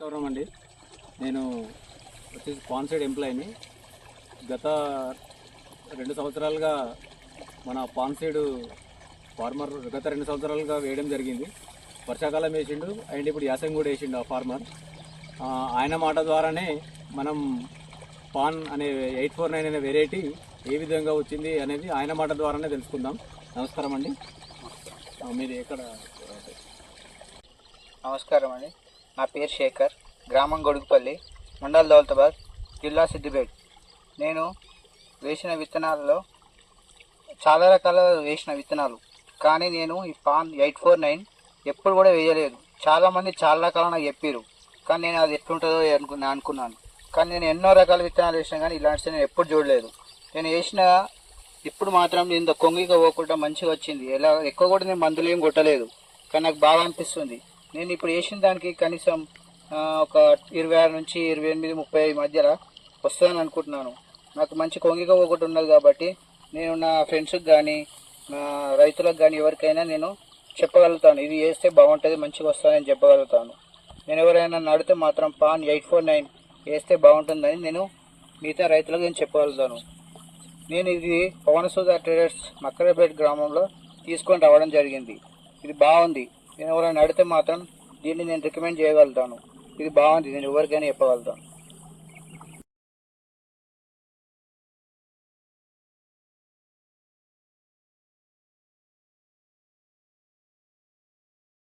నమస్కారం అండి. నేను వచ్చేసి పాన్సైడ్ ఎంప్లాయీని. గత 2 సంవత్సరాలుగా మన పాన్సైడ్ ఫార్మర్ గత 2 సంవత్సరాలుగా వేయడం జరిగింది. వర్షాకాలం వేసిండు అండ్ ఇప్పుడు యాసంగి కూడా వేసిండు ఆ ఫార్మర్. ఆయన మాట ద్వారానే మనం పాన్ అనే 849 అనే వెరైటీ ఏ విధంగా వచ్చింది అనేది ఆయన మాట ద్వారానే తెలుసుకుందాం. నమస్కారం అండి. మీరు ఎక్కడ? నమస్కారం అండి. నా పేరు శేఖర్, గ్రామం గొడుగుపల్లి, మండల్ దౌలతాబాద్, జిల్లా సిద్దిపేట. నేను వేసిన విత్తనాలలో చాలా రకాల వేసిన విత్తనాలు, కానీ నేను ఈ పాన్ 849 ఎప్పుడు కూడా వేయలేదు. చాలామంది చాలా రకాల నాకు చెప్పారు, కానీ నేను అది ఎట్లుంటుందో అనుకున్నాను. కానీ నేను ఎన్నో రకాల విత్తనాలు వేసినా కానీ ఇలాంటివి నేను ఎప్పుడు చూడలేదు. నేను వేసిన ఇప్పుడు మాత్రం నేను కొంగిగా పోకుండా మంచిగా వచ్చింది. ఎలా ఎక్కువ కూడా నేను మందులు ఏం కొట్టలేదు, కానీ నాకు బాగా అనిపిస్తుంది. నేను ఇప్పుడు వేసిన దానికి కనీసం ఒక 26 నుంచి 28, 30 మధ్యలో వస్తుందని అనుకుంటున్నాను. నాకు మంచి కొంగిగా ఒకటి ఉన్నది కాబట్టి నేను నా ఫ్రెండ్స్కి కానీ నా రైతులకు కానీ ఎవరికైనా నేను చెప్పగలుగుతాను, ఇది వేస్తే బాగుంటుంది, మంచిగా వస్తుందని చెప్పగలుగుతాను. నేను ఎవరైనా అడిగితే మాత్రం పాన్ 849 వేస్తే బాగుంటుందని నేను మిగతా రైతులకు నేను చెప్పగలుగుతాను. నేను ఇది పవనసుధ ట్రేడర్స్ మక్కరపేట గ్రామంలో తీసుకొని రావడం జరిగింది. ఇది బాగుంది. నేను ఎవరైనా అడిగితే మాత్రం దీన్ని నేను రికమెండ్ చేయగలుగుతాను. ఇది బాగుంది, నేను ఎవరికైనా చెప్పగలుగుతాను.